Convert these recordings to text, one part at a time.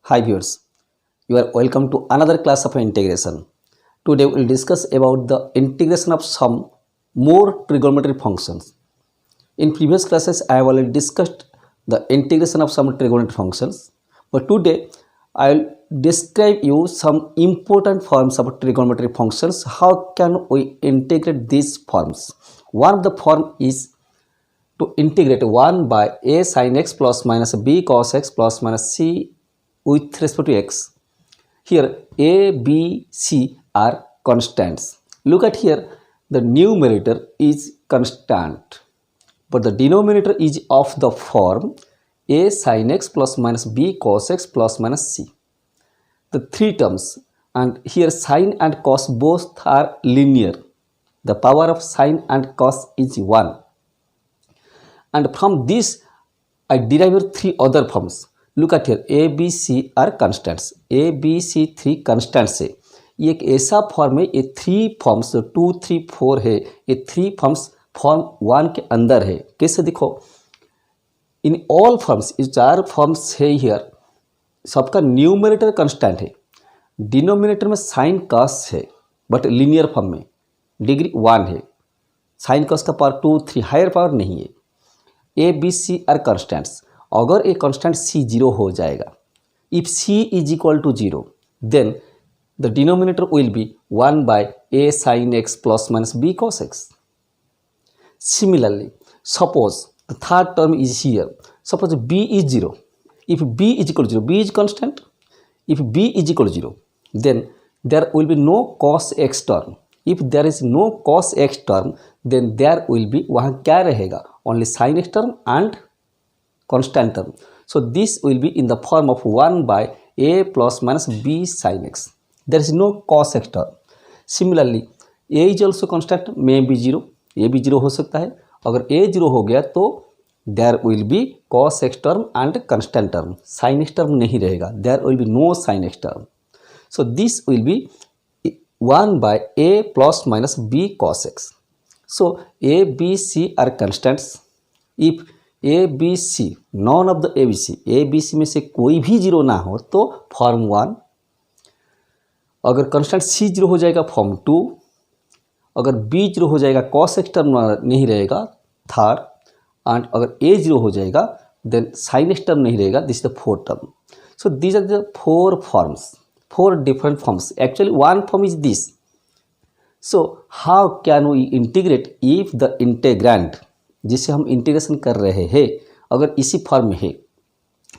Hi viewers, you are welcome to another class of integration. Today we will discuss about the integration of some more trigonometric functions. In previous classes I have already discussed the integration of some trigonometric functions, but today I will describe you some important forms of trigonometric functions. How can we integrate these forms? One of the form is to integrate 1 by a sin x plus minus b cos x plus minus c with respect to x. Here a, b, c are constants. Look at here, the numerator is constant, but the denominator is of the form a sin x plus minus b cos x plus minus c. The three terms, and here sin and cos both are linear. The power of sin and cos is 1. And from this I derive three other forms. Look at here, a B C are constants. A B C three constants है. ये एक ऐसा form है, ये three forms 2 3 4 है, ये three forms form 1 के अंदर है. कैसे देखो, इन ऑल फॉर्म्स, ये चार फॉर्म्स है हियर, सबका न्यूमरेटर कंस्टेंट है, डिनोमिनेटर में साइन कॉस है, बट लीनियर फॉर्म में डिग्री 1 है. साइन कॉस का पावर 2 3 हायर पावर नहीं है. A B C are constants. अगर एक कांस्टेंट c 0 हो जाएगा, if c is equal to 0, then the denominator will be 1 by a sin x plus minus b cos x. Similarly, suppose the third term is here. Suppose b is 0. If b is equal to 0, b is constant. If b is equal to 0, then there will be no cos x term. If there is no cos x term, then there will be, वहाँ क्या रहेगा, only sin x term and constant term. So this will be in the form of 1 by a plus minus b sin x. There is no cos x term. Similarly, a is also constant, may be 0, a भी 0 हो सकता है. अगर a 0 हो गया तो there will be cos x term and constant term. sin x term नहीं रहेगा, there will be no sin x term. So this will be 1 by a plus minus b cos x. So a b c are constants. If A B C, none of the A B C, A B C में से कोई भी 0 ना हो तो form 1. अगर constant सी 0 हो जाएगा फॉर्म 2. अगर बी 0 हो जाएगा, कॉस एक्स टर्म नहीं रहेगा, थर्ड. एंड अगर ए 0 हो जाएगा, देन साइन एक्स टर्म नहीं रहेगा, this is the fourth term. So these are the 4 forms, 4 different forms. Actually one form is this. So how can we integrate if the integrand, जिसे हम integration कर रहे हैं, अगर इसी फॉर्म में है,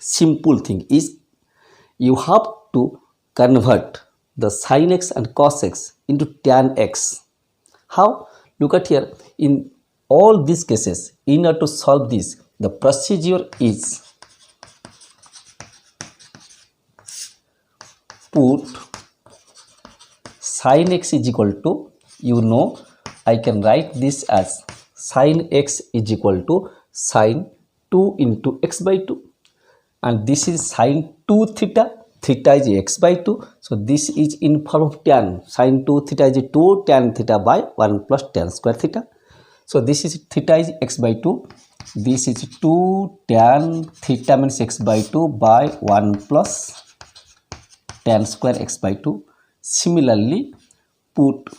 simple thing is you have to convert the sine x and cos x into tan x. How? Look at here, in all this cases, in order to solve this, the procedure is put sine x is equal to, you know, I can write this as sin x is equal to sin 2 into x by 2, and this is sin 2 theta, theta is x by 2, so this is in form of tan. Sin 2 theta is 2 tan theta by 1 plus tan square theta. So this is theta is x by 2, this is 2 tan theta means x by 2 by 1 plus tan square x by 2. Similarly, put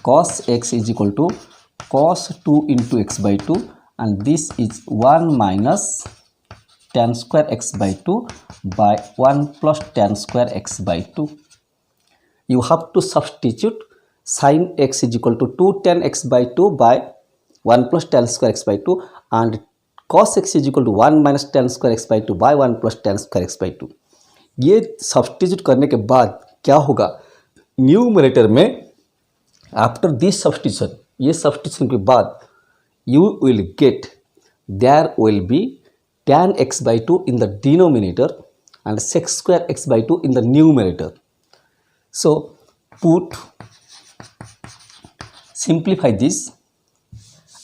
cos x is equal to cos 2 into x by 2, and this is 1 minus tan square x by 2 by 1 plus tan square x by 2. You have to substitute sin x is equal to 2 tan x by 2 by 1 plus tan square x by 2, and cos x is equal to 1 minus tan square x by 2 by 1 plus tan square x by 2. ये substitute करने के बाद क्या होगा, numerator में after this substitution, ये substitution के बाद you will get, there will be tan x by 2 in the denominator and sec square x by 2 in the numerator. So put, simplify this.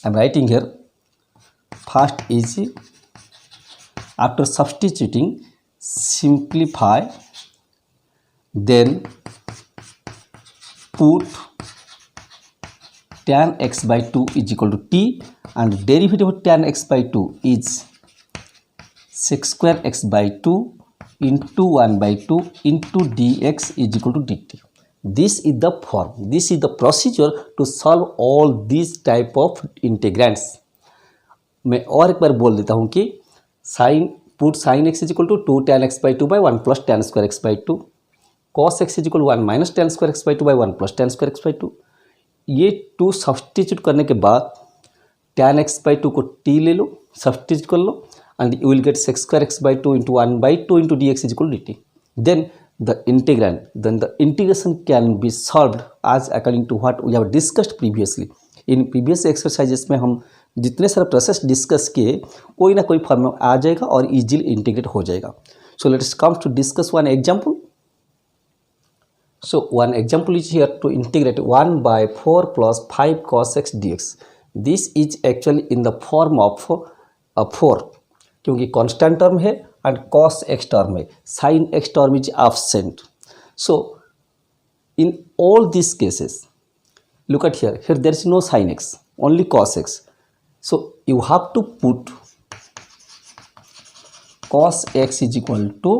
I am writing here, first is after substituting, simplify, then put tan x by 2 is equal to t, and derivative of tan x by 2 is sec square x by 2 into 1/2 into dx is equal to dt. This is the form, this is the procedure to solve all these type of integrands. मैं और एक बार बोल देता हूँ कि sin x is equal to 2 tan x by 2 by 1 plus tan square x by 2, cos x is equal to 1 minus tan square x by 2 by 1 plus tan square x by 2. ये 2 substitute करने के बाद tan x by 2 को t ले लो, substitute कर लो, and you will get sec square x by 2 into 1/2 into dx is equal to dt. Then the integration can be solved as according to what we have discussed previously. In previous exercises में हम जितने सारे process discuss किए, कोई ना कोई form में आ जाएगा और इजीली इंटीग्रेट हो जाएगा. So let's come to discuss one example. So one example is here to integrate 1/4 plus 5 cos x dx. This is actually in the form of 4, क्योंकि कांस्टेंट टर्म है एंड cos x टर्म है, sin x term is absent. So in all these cases, look at here there is no sin x, only cos x. So you have to put cos x is equal to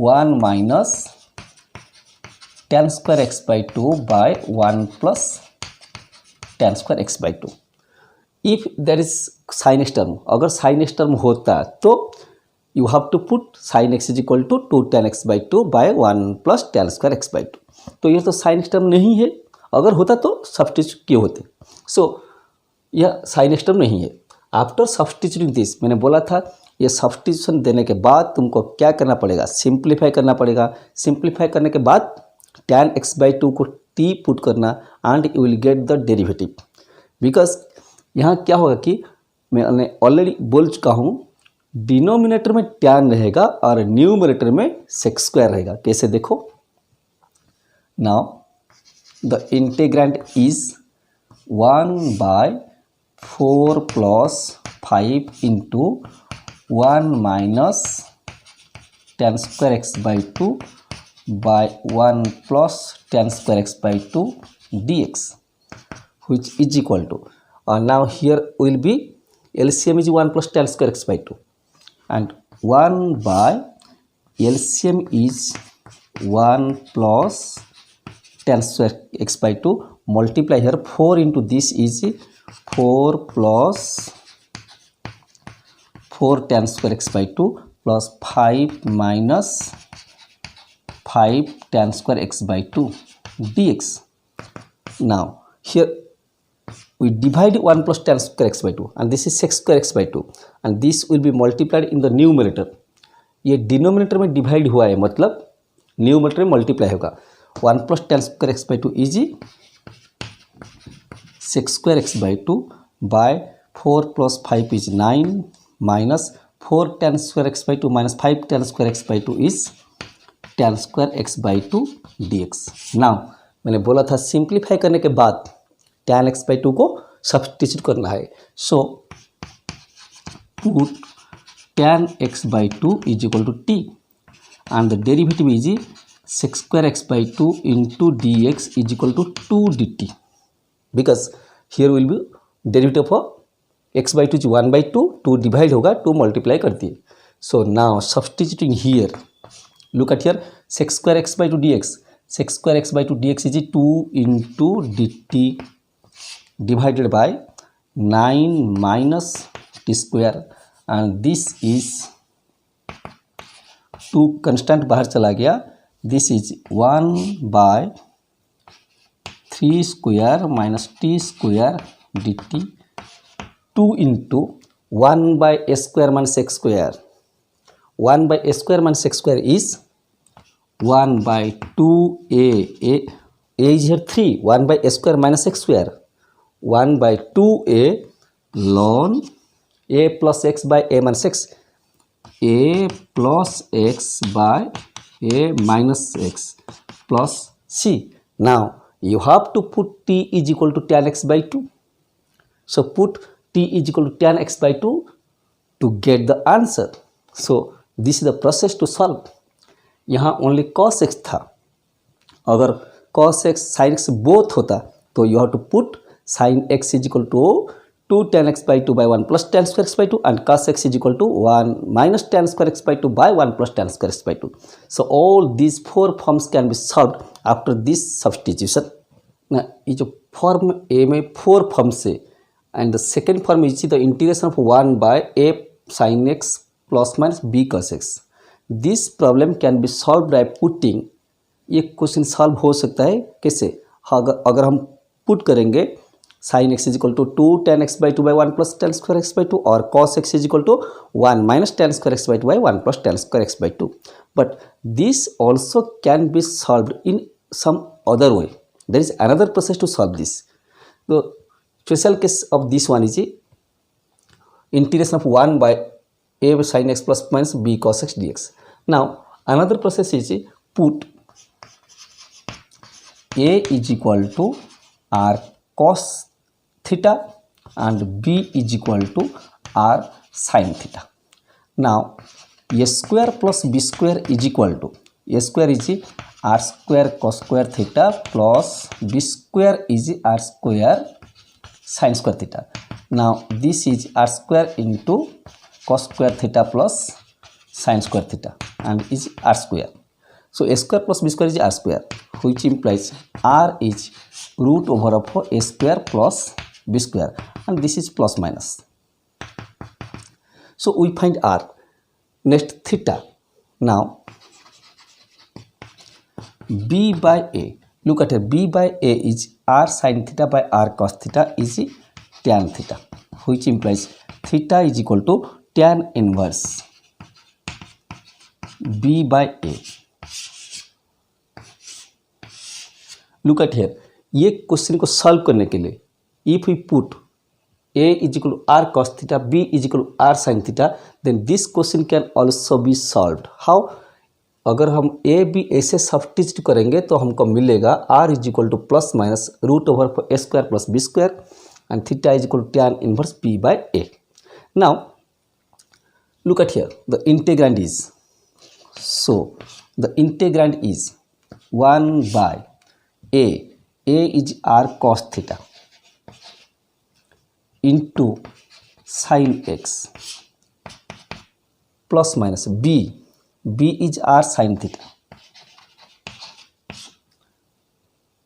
1 minus tan square x by 2 by 1 plus tan square x by 2. If there is sin x term, अगर sin x term होता तो you have to put sin x is equal to 2 tan x by 2 by 1 plus tan square x by 2. तो ये तो sin x term नहीं है, अगर होता तो सब्सटीट्यूट किए होते. सो यह sin x टर्म नहीं है. आफ्टर सब्सटीट्यूटिंग दिस, मैंने बोला था ये सब्सटीट्यूशन देने के बाद तुमको क्या करना पड़ेगा, सिंप्लीफाई करना पड़ेगा. सिंप्लीफाई करने के बाद tan x by 2 को t पुट करना and you will get the derivative. Because यहाँ क्या होगा कि मैंने ऑलरेडी बोल चुका हूँ, डिनोमिनेटर में tan रहेगा और न्यूमरेटर में sec स्क्वायर रहेगा. कैसे देखो, now the integrant is 1/4 plus 5 into 1 minus tan square x by 2 by 1 plus tan square x by 2 dx, which is equal to, now here will be LCM is 1 plus tan square x by 2 and 1 by LCM is 1 plus tan square x by 2, multiply here 4 into this is 4 plus 4 tan square x by 2 plus 5 minus 5 tan square x by 2 dx. Now here we divide 1 plus tan square x by 2 and this is sec square x by 2 and this will be multiplied in the numerator. ये denominator में divide हुआ है, मतलब numerator में multiply होगा. 1 plus tan square x by 2 is sec square x by 2 by 4 plus 5 is 9 minus 4 tan square x by 2 minus 5 tan square x by 2 is tan square x by 2 dx. Now मैंने बोला था simplify करने के बाद tan x by 2 को substitute करना है. So put tan x by 2 is equal to t and the derivative is sec square x by 2 into dx is equal to 2 dt, because here will be derivative of x by 2 is 1/2, 2 divide होगा, 2 multiply कर दिए. So now substituting here, look at here sec square x by 2 dx, sec square x by 2 dx is 2 into dt divided by 9 minus t square and this is 2 constant बाहर चला गया. This is 1 by 3 square minus t square dt 2 into 1 by a square minus x square. 1 by a square minus x square is 1 by 2a. A is here 3. 1 by a square minus x square. 1 by 2a ln a plus x by a minus x. A plus x by a minus x plus c. Now you have to put t is equal to tan x by 2. So put t is equal to tan x by 2 to get the answer. So this is the process to solve. यहाँ only cos x था, अगर cos x sin x both होता तो you have to put sin x is equal to 2 tan x by 2 by 1 plus tan square x by 2 and cos x is equal to 1 minus tan square x by 2 by 1 plus tan square x by 2. So all these four forms can be solved after this substitution. Now ये जो form ए में four forms है and the second form is the integration of 1 by a sin x plus minus b cos x. This problem can be solved by putting, ये question solve हो सकता है कैसे, अगर हम पुट करेंगे sin x is equal to 2 tan x by 2 by 1 plus tan square x by 2 or cos x is equal to 1 minus tan square x by 2 by 1 plus tan square x by 2. But this also can be solved in some other way. There is another process to solve this. The special case of this one is integration of 1 by a sin x plus minus b cos x dx. Now another process is put a is equal to r cos theta and b is equal to r sin theta. Now a square plus b square is equal to, a square is r square cos square theta plus b square is r square sin square theta. Now this is r square into cos square theta plus sin square theta and is r square. So a square plus b square is r square, which implies r is root over of a square plus b square and this is plus minus. So we find r. Next theta. Now b by a, look at it, b by a is r sin theta by r cos theta is tan theta, which implies theta is equal to tan inverse b by a. Look at here, ये question को solve करने के लिए if we put a is equal to r cos theta, b is equal to r sin theta, then this question can also be solved. How? अगर हम a b ऐसे substitute करेंगे तो हमको मिलेगा r is equal to plus minus root over a square plus b square and theta is equal to tan inverse b by a. Now look at here, the integrand is, so the integrand is 1 by a is r cos theta into sin x plus minus b is r sin theta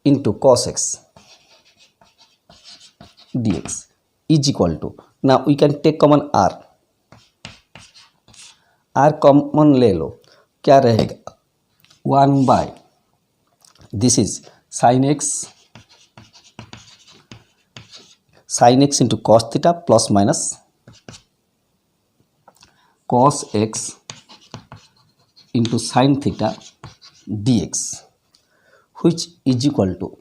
into cos x dx is equal to, now we can take common r common ले लो, क्या रहेगा 1 by this is sin x into cos theta plus minus cos x into sin theta dx, which is equal to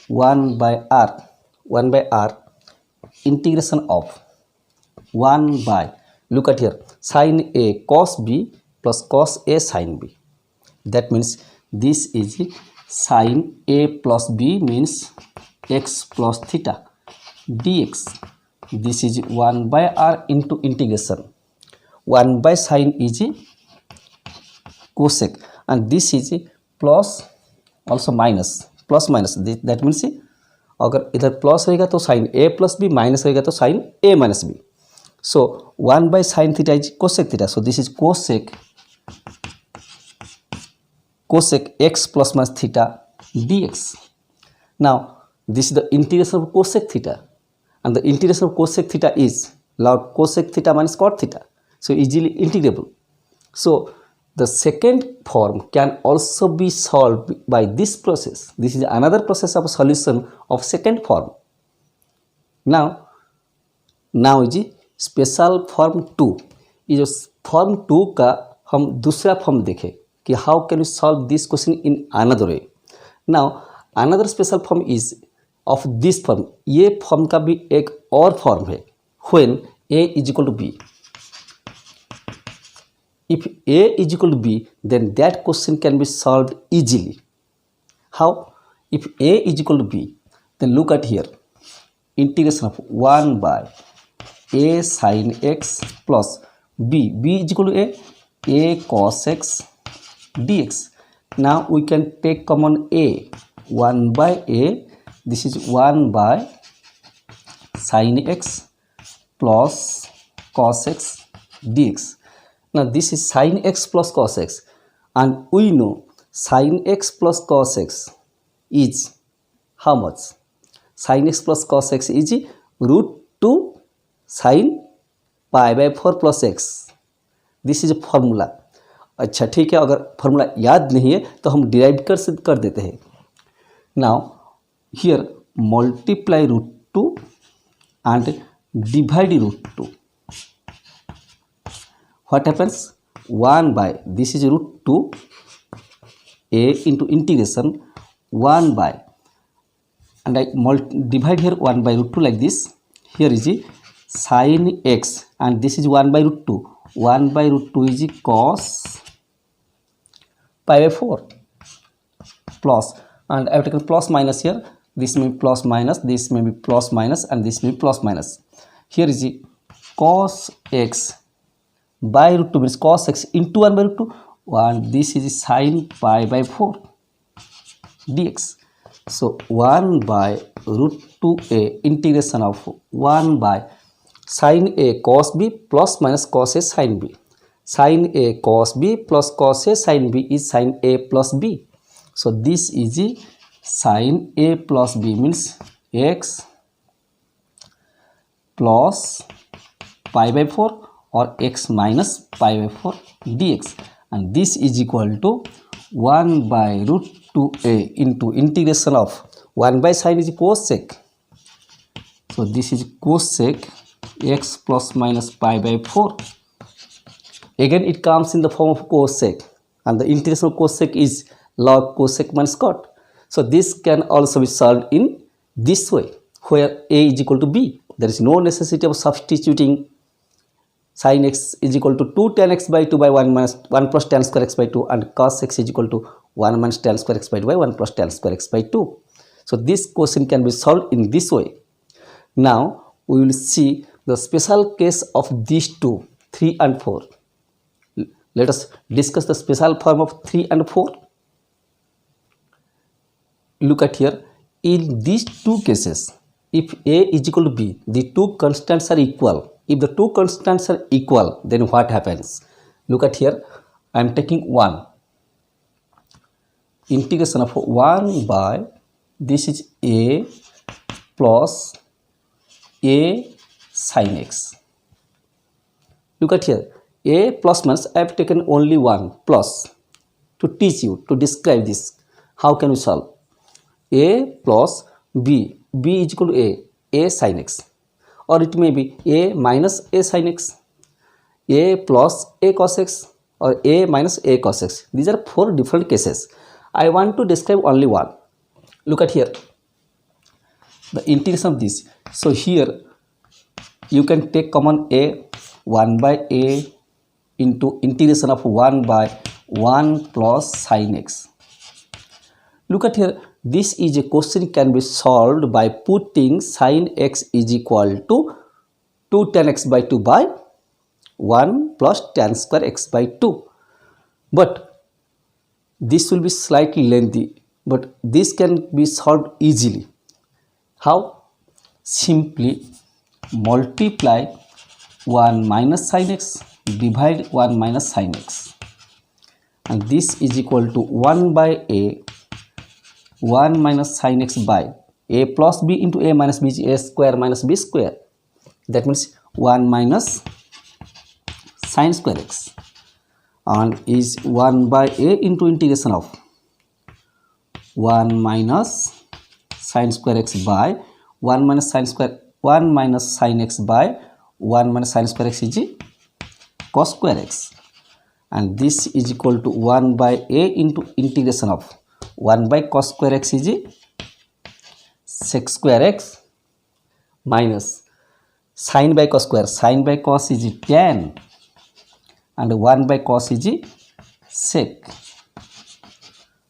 1 by r integration of 1 by, look at here, sin a cos b plus cos a sin b. That means this is sin a plus b means x plus theta dx. This is 1 by r into integration 1 by sin is cosec and this is plus also minus plus minus, that means अगर इधर plus होगा तो sin a plus b, minus होगा तो sin a minus b. So 1 by sin theta is cosec theta, so this is cosec x plus minus theta dx. Now this is the integration of cosec theta and the integration of cosec theta is log cosec theta minus cot theta, so easily integrable. So the second form can also be solved by this process. This is another process of solution of second form. Now is special form 2. ये जो form 2 का हम दूसरा form देखें कि how can we solve this question in another way. Now another special form is of this form. ये form का भी एक और फॉर्म है when a is equal to b. If a is equal to b, then that question can be solved easily. How? If a is equal to b, then look at here, integration of 1 by a sin x plus b is equal to a cos x dx. Now we can take common a, 1 by a, this is 1 by sin x plus cos x dx. Now this is sin x plus cos x, and we know sin x plus cos x is how much? Sin x plus cos x is root 2 sin pi by 4 plus x. This is a formula. अच्छा ठीक है, अगर formula याद नहीं है तो हम derive कर देते हैं. Now here multiply root 2 and divide root 2. What happens? 1 by, this is root 2 a into integration 1 by, and I divide here 1 by root 2 like this. Here is sin x and this is 1 by root 2. 1 by root 2 is cos pi by 4 plus, and I have taken plus minus here. This may be plus minus, this may be plus minus, and this may be plus minus. Here is cos x by root 2 means cos x into 1 by root 2, and this is sin pi by 4 dx. So 1 by root 2a integration of 1 by sin a cos b plus minus cos a sin b. Sin a cos b plus cos a sin b is sin a plus b. So this is sin a plus b means x plus pi by 4 or x minus pi by 4 dx, and this is equal to 1 by root 2a into integration of 1 by sin is cosec. So this is cosec x plus minus pi by 4. Again it comes in the form of cosec, and the integration of cosec is log cosec minus cot. So this can also be solved in this way, where a is equal to b. There is no necessity of substituting sin x is equal to 2 tan x by 2 by 1 minus 1 plus tan square x by 2, and cos x is equal to 1 minus tan square x by 2 by 1 plus tan square x by 2. So this question can be solved in this way. Now we will see the special case of these two, 3 and 4. Let us discuss the special form of 3 and 4. Look at here, in these two cases, if a is equal to b, the two constants are equal. If the two constants are equal, then what happens? Look at here, I am taking 1. Integration of 1 by, this is a plus a sin x. Look at here, a plus minus, I have taken only 1 plus to teach you, to describe this. How can we solve? A plus b, b is equal to a sin x, or it may be a minus a sin x, a plus a cos x, or a minus a cos x. These are 4 different cases. I want to describe only one. Look at here, the integration of this. So here you can take common a, 1 by a into integration of 1 by 1 plus sin x. Look at here, this is a question can be solved by putting sin x is equal to 2 tan x by 2 by 1 plus tan square x by 2. But this will be slightly lengthy, but this can be solved easily. How? Simply multiply 1 minus sin x, divide 1 minus sin x, and this is equal to 1 by a, 1 minus sin x by a plus b into a minus b is a square minus b square. That means 1 minus sin square x, and is 1 by a into integration of 1 minus sin square x by 1 minus sin square 1 minus sin x by 1 minus sin square x is cos square x, and this is equal to 1 by a into integration of 1 by cos square x is sec square x minus sin by cos square, sin by cos is tan, and 1 by cos is sec.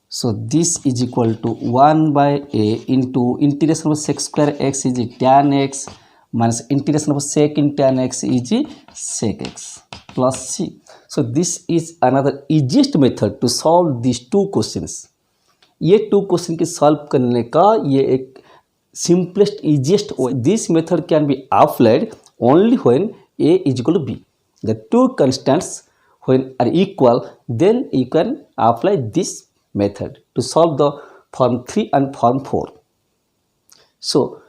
So this is equal to 1 by a into integration of sec square x is tan x minus integration of sec in tan x is sec x plus c. So this is another easiest method to solve these two questions. ये 2 question के solve करने का ये एक simplest easiest way. This method can be applied only when a is equal to b. The two constants when are equal, then you can apply this method to solve the form 3 and form 4. So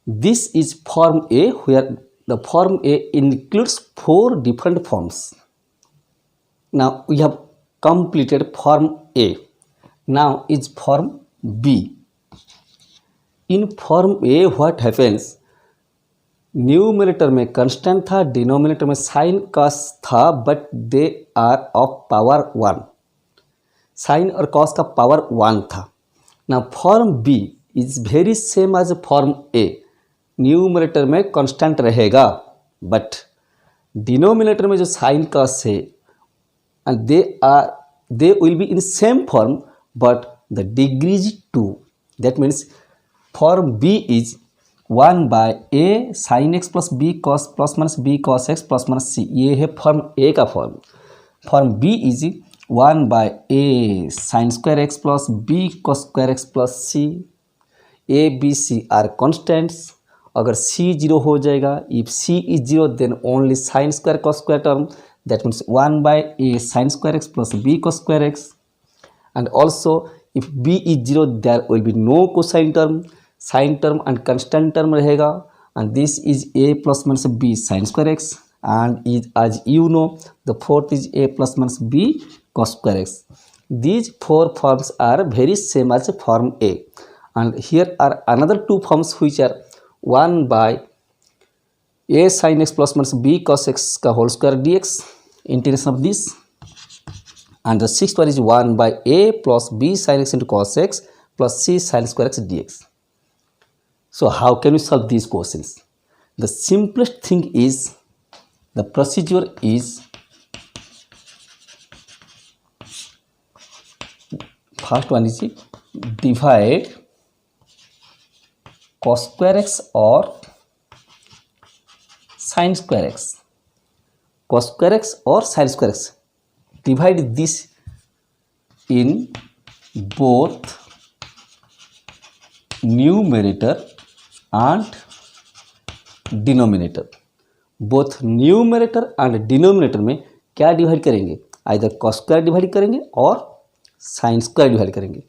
this is form A, where the form A includes 4 different forms. Now we have completed form A. Now is form B. In form A what happens, numerator में constant था, denominator में sine cos था, but they are of power 1. Sine और cos का power 1 था. ना form B is very same as form A. Numerator में constant रहेगा, बट डिनोमिनेटर में जो साइन कॉस है and they will be in same form, but the degree is 2. That means form B is 1 by a sin x plus b cos plus minus b cos x plus minus c. ये है form A का form. Form B is 1 by a sin square x plus b cos square x plus c. a b c are constants. अगर c 0 हो जाएगा, if c is 0 then only sin square cos square term. That means 1 by a sin square x plus b cos square x. And also if b is 0 there will be no cosine term. Sin term and constant term रहेगा. And this is a plus minus b sin square x. And is, as you know, the fourth is a plus minus b cos square x. These 4 forms are very same as form A. And here are another 2 forms which are 1 by a sin x plus minus b cos x का whole square dx, integration of this. And the sixth one is 1 by a plus b sin x into cos x plus c sin square x dx. So how can we solve these questions? The simplest thing is, the procedure is, first one is divide cos square x or sin square x. Cos square x or sin square x. Divide this in both numerator and denominator. Both numerator and denominator में क्या divide करेंगे? Either cos square divide करेंगे और sin square divide करेंगे.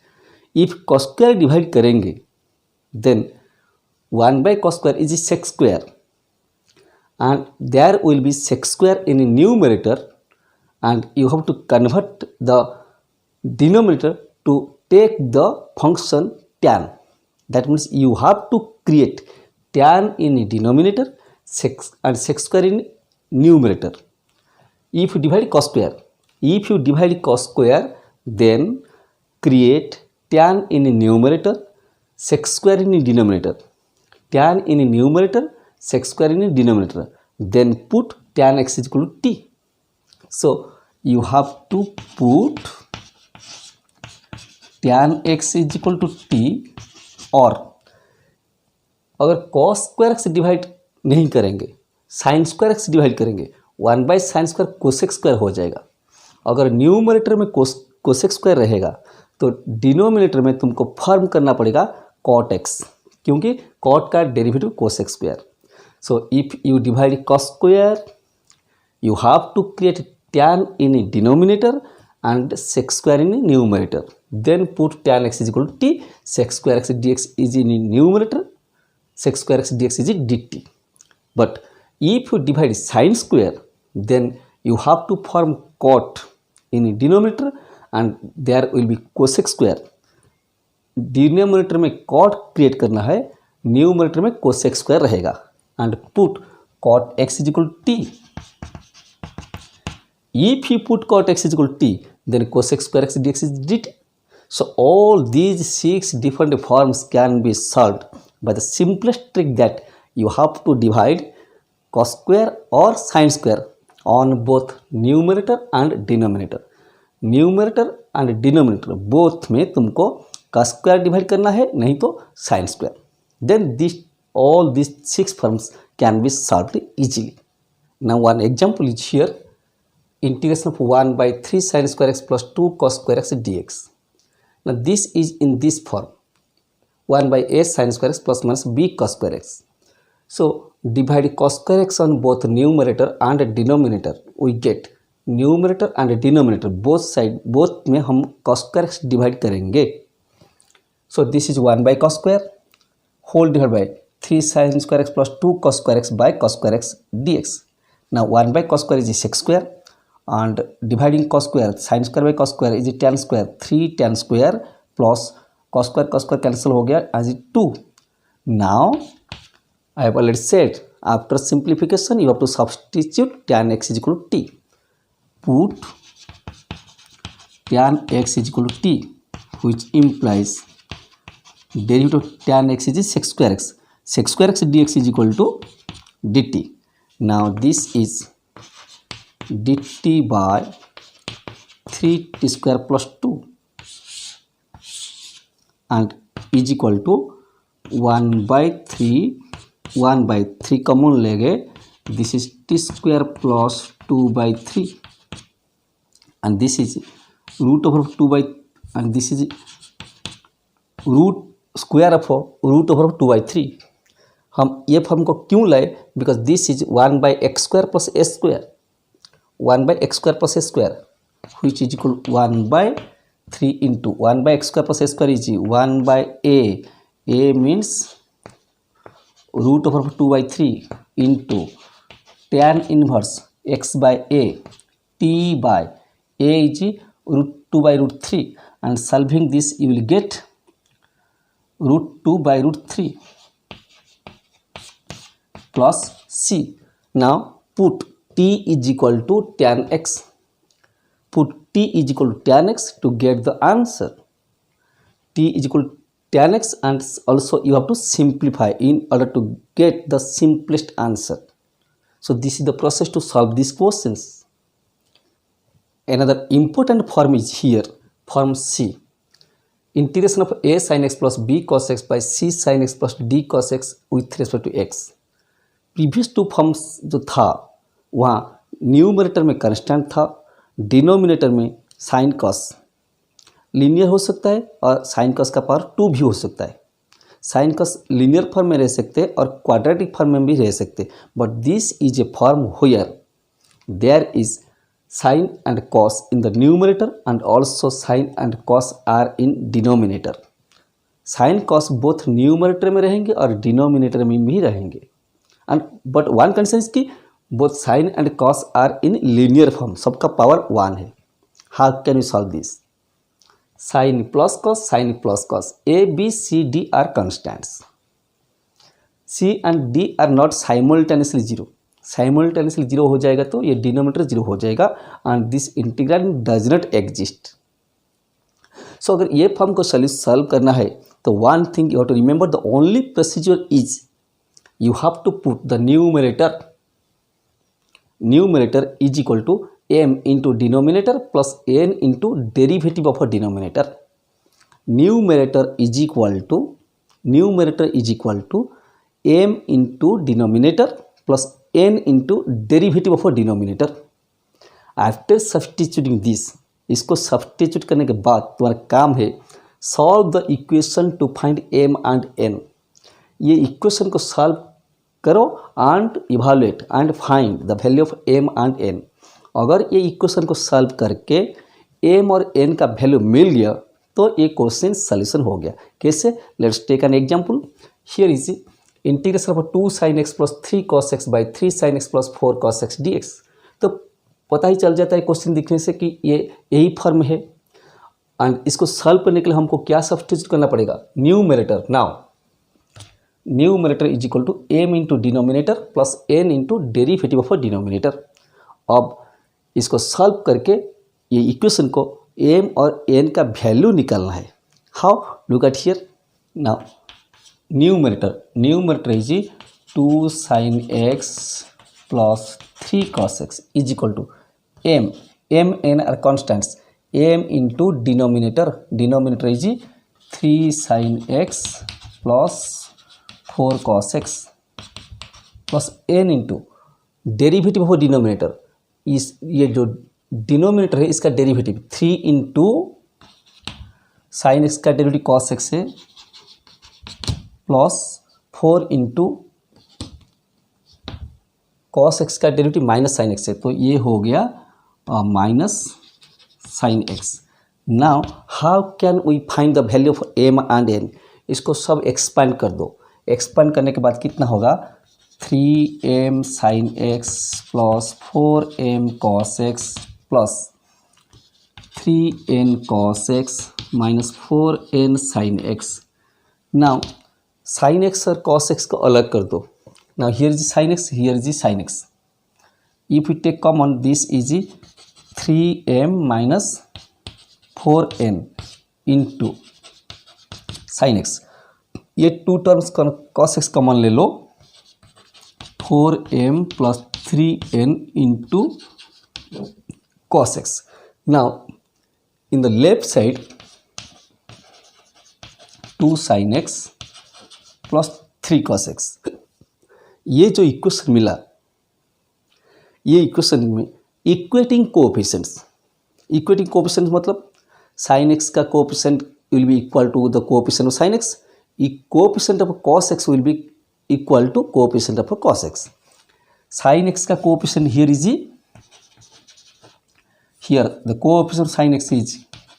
If cos square divide करेंगे then 1 by cos square is sec square, and there will be sec square in numerator, and you have to convert the denominator to take the function tan. That means you have to create tan in denominator and sec square in numerator. If you divide cos square, then create tan in numerator, sec square in denominator. Tan in numerator, sec square in denominator. Then put tan x is equal to t. So you have to put tan x is equal to t. और अगर cos square x divide नहीं करेंगे, sine square x divide करेंगे, 1 by sine square cosec square हो जाएगा. अगर numerator में cosec square रहेगा तो डिनोमिनेटर में तुमको फॉर्म करना पड़ेगा कॉट एक्स, क्योंकि कॉट का derivative cosec square. So if you divide cos square, you have to create tan in denominator and sec square in numerator. Then put tan x is equal to t, sec square x dx is in numerator, sec square x dx is dt. But if you divide sin square, then you have to form cot in denominator and there will be cosec square. Denominator में cot create करना है, numerator में cosec square रहेगा. and put cot x is equal to t. If you put cot x is equal to t, then cosec square x dx is dt. So all these 6 different forms can be solved by the simplest trick that you have to divide cos square or sin square on both numerator and denominator. Numerator and denominator both में तुमको cos square divide करना है, नहीं तो sin square. Then all these 6 forms can be solved easily. Now one example is here. Integration of 1 by 3 sin square x plus 2 cos square x dx. Now this is in this form. 1 by a sin square x plus minus b cos square x. So divide cos square x on both numerator and denominator. We get numerator and denominator both side, both में हम cos square x divide करेंगे. So this is 1 by cos square whole divided by 3 sin square x plus 2 cos square x by cos square x dx. Now 1 by cos square is sec square and dividing cos square sin square by cos square is tan square 3 tan square plus cos square cancel हो गया as 2. Now I have already said after simplification you have to substitute tan x is equal to t. Put tan x is equal to t, which implies derivative of tan x is sec square x. Sec square x dx is equal to dt. Now this is dt by 3t square plus 2 and is equal to 1 by 3 common लेंगे. This is t square plus 2 by 3 and this is root over 2 by and this is root square of root over 2 by 3. हम ये form को क्यों लाए? Because this is 1 by x square plus s square, 1 by x square plus s square which is equal to 1 by 3 into 1 by x square plus s square is 1 by a means root over 2 by 3 into tan inverse x by a, t by a is root 2 by root 3 and solving this you will get root 2 by root 3 plus c. Now put t is equal to tan x. Put t is equal to tan x to get the answer. T is equal to tan x and also you have to simplify in order to get the simplest answer. So this is the process to solve these questions. Another important form is here, form c. Integration of a sin x plus b cos x by c sin x plus d cos x with respect to x. Previous two forms जो था वहाँ numerator में constant था, denominator में sine cos. Linear हो सकता है और साइन कॉस का पावर 2 भी हो सकता है. साइन कॉस लीनियर फॉर्म में रह सकते हैं और क्वाड्रेटिक फॉर्म में भी रह सकते हैं. But this is a form where there is sine and cos in the numerator and also sine and cos are in denominator. Sine cos both numerator में रहेंगे और डिनोमिनेटर में भी रहेंगे. And but one condition is कि both sin and cos are in linear form. सबका power 1 है. How can we solve this? Sin plus cos, a, b, c, d are constants. c and d are not simultaneously 0. Simultaneously 0 हो जाएगा तो ये denominator 0 हो जाएगा and this integral does not exist. So अगर ये फॉर्म को सॉल्व करना है तो one thing you have to remember, the only procedure is you have to put the numerator is equal to m into denominator plus n into derivative of a denominator. Numerator is equal to m into denominator plus n into derivative of a denominator. After substituting this, इसको substitute करने के बाद तुम्हारा काम है solve the equation two find m and n. ये equation को solve करो and evaluate and find the value of m and n. अगर ये इक्वेशन को सॉल्व करके m और n का वैल्यू मिल गया तो ये क्वेश्चन सॉल्यूशन हो गया. कैसे? Let's take an example. Here is integration of 2 sin x plus 3 cos x by 3 sin x plus 4 cos x dx. तो पता ही चल जाता है क्वेश्चन दिखने से कि ये यही फॉर्म है एंड इसको सॉल्व करने के लिए हमको क्या सब्स्टिट्यूट करना पड़ेगा? Numerator. Now numerator is equal to m into denominator plus n into derivative of denominator. अब इसको सॉल्व करके ये इक्वेशन को m और n का वैल्यू निकालना है. How? Look at here. Now numerator is 2 sin x plus 3 cos x is equal to m n are constants. m into denominator is 3 sin x plus 4 cos x plus n into derivative of denominator. इस ये जो denominator है इसका derivative 3 into sine x का derivative cos x है plus 4 into cos x का derivative minus sine x है, तो ये हो गया minus sine x. Now how can we find the value of M and N? इसको सब एक्सपांड कर दो। एक्सपांड करने के बाद कितना होगा, 3m sine x plus 4m cos x plus 3n cos x minus 4n sine x. Now sine x और cos x को अलग कर दो। Now here is sine x, here is sine x. If you take common this is 3m minus 4n into sine x. ये two terms cos x common ले लो, 4m plus 3n into cos x। Now in the left side 2 sin x plus 3 cos x। ये जो equation मिला, ये equation में equating coefficients, equating coefficients मतलब sin x का coefficient will be equal to the coefficient of sin x, coefficient of cos x will be equal to coefficient of cos x। sin x का coefficient here is, here the coefficient of sin x is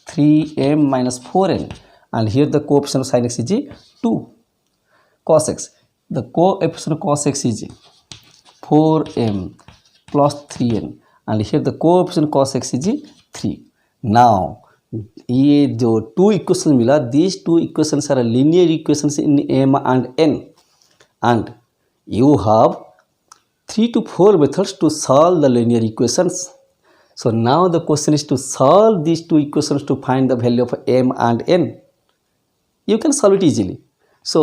3m minus 4n and here the coefficient of sin x is 2 cos x. The coefficient of cos x is 4m plus 3n and here the coefficient of cos x is 3. Now ये जो two equations मिला, these two equations are linear equations in m and n and you have 3 to 4 methods to solve the linear equations. So now the question is to solve these two equations to find the value of m and n. You can solve it easily. So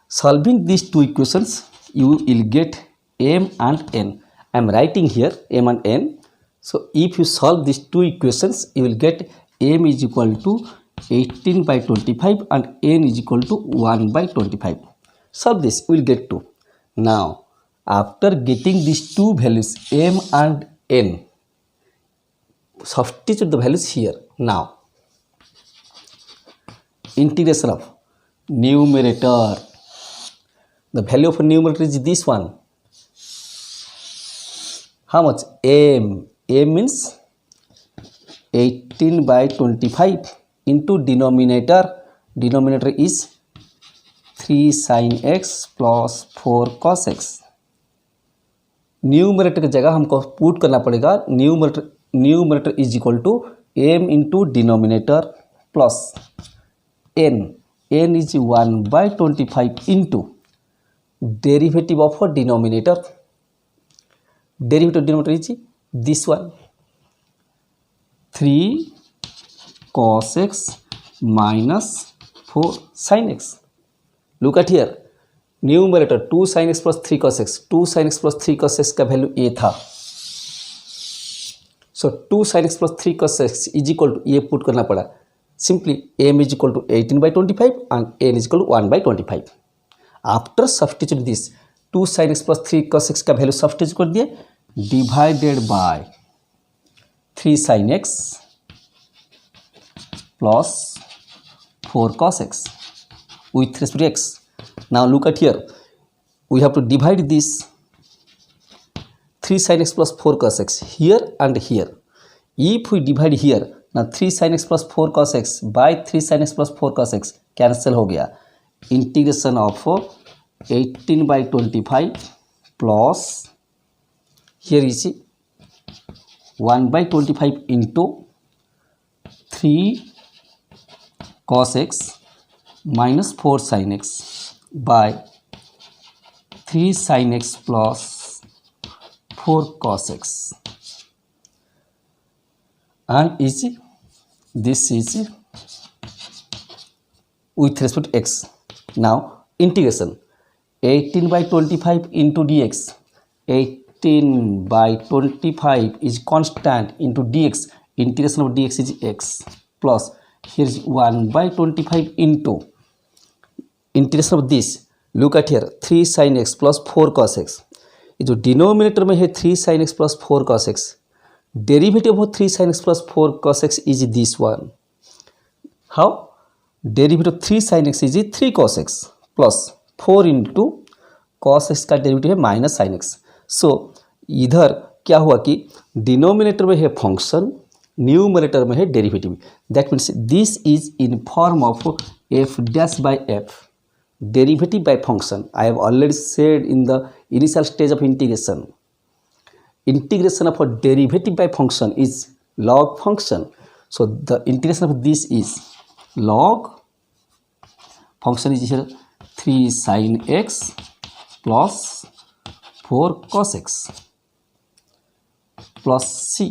solving these two equations, you will get m and n. I am writing here m and n. So if you solve these two equations, you will get m is equal to 18 by 25 and n is equal to 1 by 25. Solve this, we will get 2. Now after getting these two values m and n, substitute the values here. Now integration of numerator, the value of numerator is this one. How much? m means 18 by 25 into denominator is 3 sin x plus 4 cos x। Numerator की जगह हमको put करना पड़ेगा numerator is equal to m into denominator plus n is 1 by 25 into derivative of denominator, derivative denominator is this one 3 cos x minus 4 sin x। Look at here, numerator 2 sin x plus 3 cos x, 2 sin x plus 3 cos x का value ये था। So 2 sin x plus 3 cos x is equal to ये put करना पड़ा, simply m is equal to 18 by 25 and n is equal to 1 by 25। After substitute this 2 sin x plus 3 cos x का value substitute कर दिए, divided by 3 sin x plus 4 cos x with respect to x। Now look at here, we have to divide this 3 sin x plus 4 cos x here and here. If we divide here, now 3 sin x plus 4 cos x by 3 sin x plus 4 cos x cancel हो गया। Integration of 18 by 25 plus here is 1 by 25 into 3 cos x minus 4 sin x by 3 sin x plus 4 cos x and is this is with respect to x. Now integration 18 by 25 into dx, 18 by 25 is constant into dx, integration of dx is x plus here is 1 by 25 into integration of this, look at here 3 sin x plus 4 cos x। ये जो denominator में है 3 sin x plus 4 cos x, derivative of 3 sin x plus 4 cos x is this one. How? Derivative 3 sin x is 3 cos x plus 4 into cos x का derivative है minus sine x. सो इधर क्या हुआ कि denominator में है function, numerator में है derivative. That means this is in form of F dash by F, derivative by function. I have already said in the initial stage of integration. Integration of a derivative by function is log function. So the integration of this is log function is here 3 sin x plus 4 cos x plus c.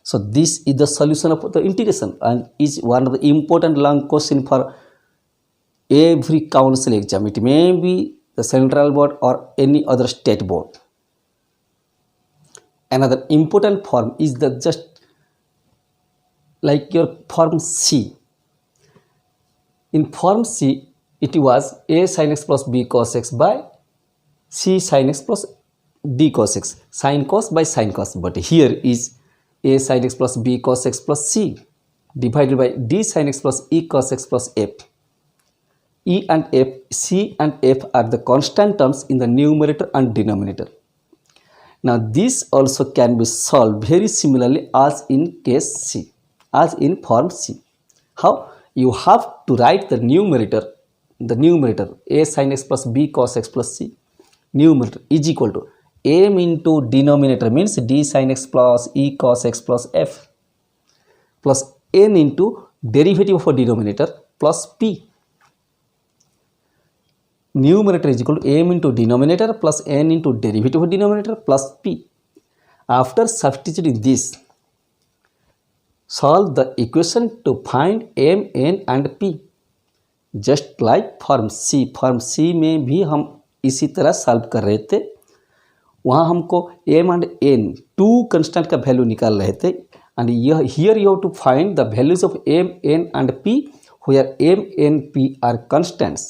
So this is the solution of the integration and is one of the important long question for every council exam. It may be the central board or any other state board. Another important form is the just like your form C. In form C, it was a sin x plus b cos x by c sin x plus d cos x, sin cos by sin cos. But here is a sin x plus b cos x plus c divided by d sin x plus e cos x plus f. E and F, C and F are the constant terms in the numerator and denominator. Now this also can be solved very similarly as in case C, as in form C. How? You have to write the numerator a sin x plus b cos x plus c, numerator is equal to m into denominator means d sin x plus e cos x plus f plus n into derivative of a denominator plus p. Numerator is equal to m into denominator plus n into derivative of denominator plus p. After substituting this, solve the equation to find m, n and p. Just like form C. Form C में भी हम इसी तरह solve कर रहे थे। वहाँ हमको m and n two constant का वैल्यू निकाल रहे थे and here you have to find the values of m, n and p where m, n, p are constants.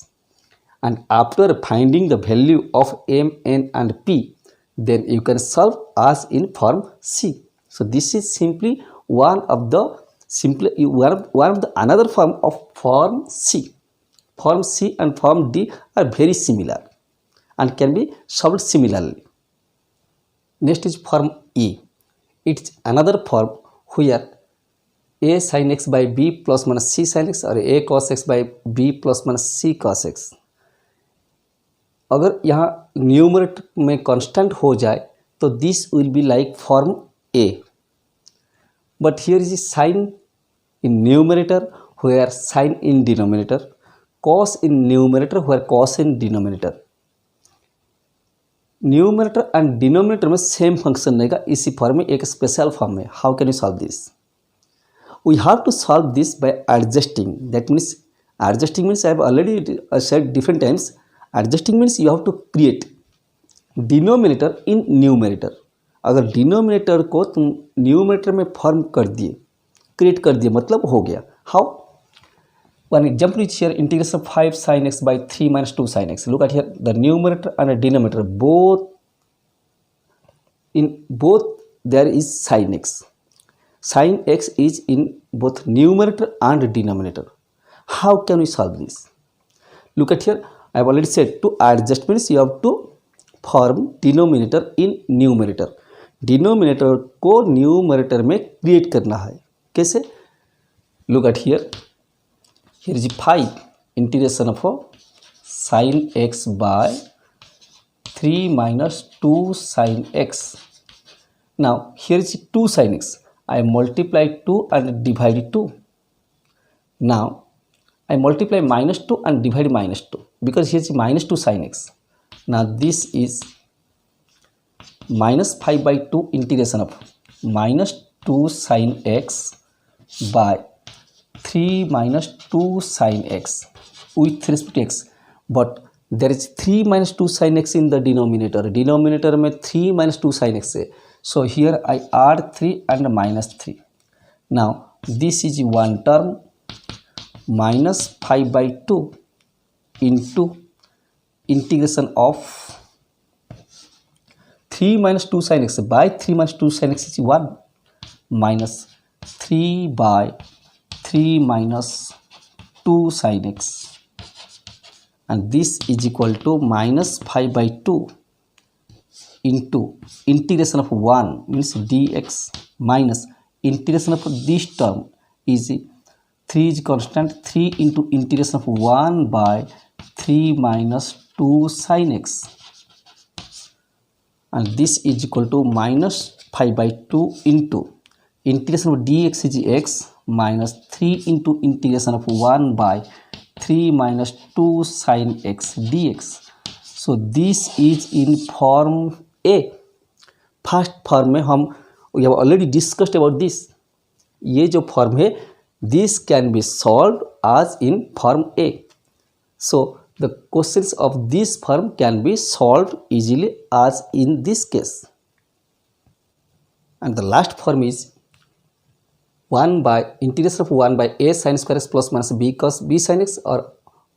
And after finding the value of m, n and p, then you can solve as in form C. So this is simply one of the another form of form C. Form C and form D are very similar and can be solved similarly. Next is form E. It's another form where a sin x by b plus minus c sin x or a cos x by b plus minus c cos x. अगर यहाँ numerator में constant हो जाए तो this will be like form A, but here is sine in numerator where sine in denominator, cos in numerator where cos in denominator. Numerator and denominator में same function रहेगा इसी form में, एक special form में. How can you solve this? We have to solve this by adjusting. That means adjusting means I have already said different times. Adjusting means you have to create denominator in numerator. अगर denominator को तुम numerator में form कर दिए, create कर दिए, मतलब हो गया. How? One example is here integration 5 sin x by 3 minus 2 sin x. Look at here the numerator and the denominator both there is sin x. Sin x is in both numerator and denominator. How can we solve this? Look at here. I have already said to adjust means you have to form denominator in numerator. Denominator को numerator में create करना है. कैसे? Look at here. Here is 5 integration of sin x by 3 minus 2 sin x. Now here is 2 sin x. I multiply 2 and divide 2. Now I multiply minus 2 and divide minus 2 because here is minus 2 sin x. Now this is minus 5 by 2 integration of minus 2 sin x by 3 minus 2 sin x with respect to x. But there is 3 minus 2 sin x in the denominator. Denominator में 3 minus 2 sin x है. So here I add 3 and minus 3. Now this is one term minus 5 by 2 into integration of 3 minus 2 sin x by 3 minus 2 sin x is 1 minus 3 by 3 minus 2 sin x and this is equal to minus 5 by 2 into integration of 1 means dx minus integration of this term is 3 is constant, 3 into integration of 1 by 3 minus 2 sin x, and this is equal to minus 5 by 2 into integration of dx is x minus 3 into integration of 1 by 3 minus 2 sin x dx. So this is in form A. First form में हम we have already discussed about this. ये जो form है this can be solve as in form A. So the questions of this form can be solve easily as in this case. And the last form is 1 by integration of 1 by a sin square x plus minus b cos b sin x, or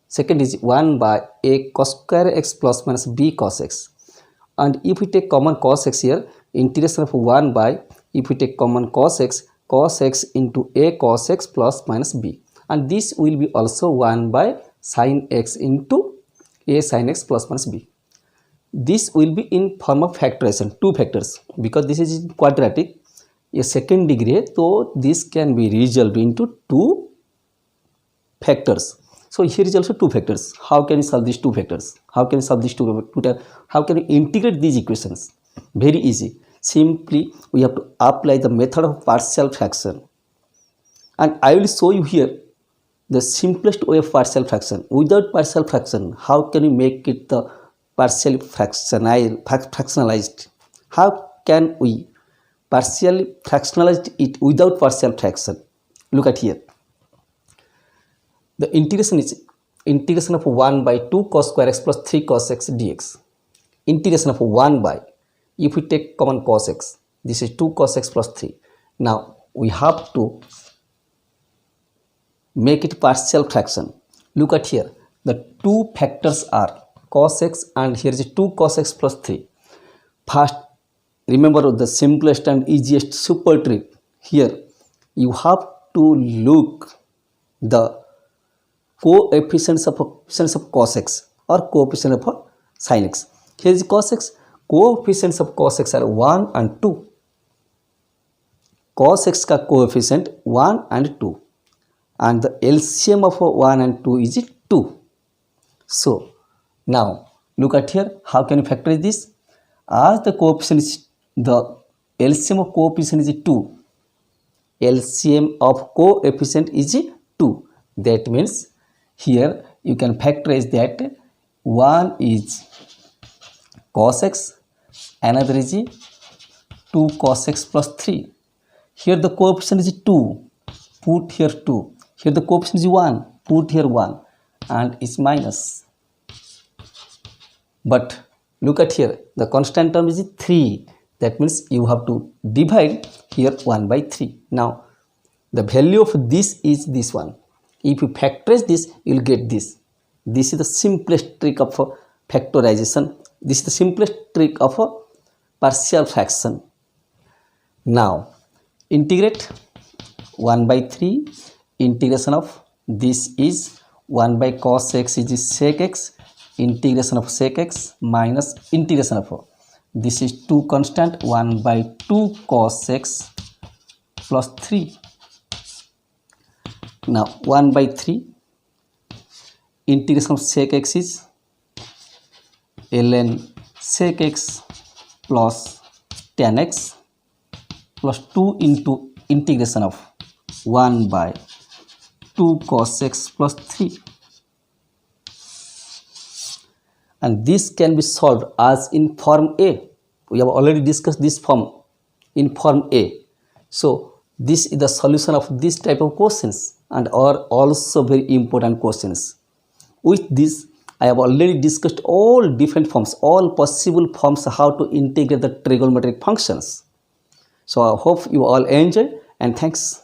second is 1 by a cos square x plus minus b cos x. And if we take common cos x here, integration of 1 by, if we take common cos x into a cos x plus minus b, and this will be also 1 by sin x into a sin x plus minus b. This will be in form of factorization, two factors, because this is quadratic, a second degree है, तो this can be resolved into two factors. So here is also two factors. How can you solve these two factors? How can you solve these how can you integrate these equations? Very easy. Simply we have to apply the method of partial fraction, and I will show you here the simplest way of partial fraction. Without partial fraction, how can you make it the partially fractionalized? How can we partially fractionalize it without partial fraction? Look at here. The integration is integration of 1 by 2 cos square x plus 3 cos x dx. Integration of 1 by, if we take common cos x, this is 2 cos x plus 3. Now we have to make it partial fraction. Look at here. The two factors are cos x, and here is 2 cos x plus 3. First, remember the simplest and easiest super trick. Here you have to look the coefficients of cos x or coefficient of sin x. Here is cos x. Coefficients of cos x are 1 and 2. Cos x का coefficient 1 and 2, and the LCM of 1 and 2 is 2. So now look at here. How can you factorize this? As the coefficient is, the LCM of coefficient is 2. LCM of coefficient is 2. That means here you can factorize that. One is cos x, another is 2 cos x plus 3. Here the coefficient is 2, put here 2. Here the coefficient is 1, put here 1, and it's minus. But look at here, the constant term is 3. That means you have to divide here 1 by 3. Now the value of this is this one. If you factorize this, you will get this. This is the simplest trick of factorization. This is the simplest trick of partial fraction. Now integrate 1 by 3. Integration of this is 1 by cos x is sec x. Integration of sec x minus integration of this is 2 constant 1 by 2 cos x plus 3. Now 1 by 3 integration of sec x is ln sec x plus tan x plus 2 into integration of 1 by 2 cos x plus 3. And this can be solved as in form A. We have already discussed this form in form A. So this is the solution of this type of questions, and are also very important questions. With this, I have already discussed all different forms, all possible forms, how to integrate the trigonometric functions. So I hope you all enjoy, and thanks.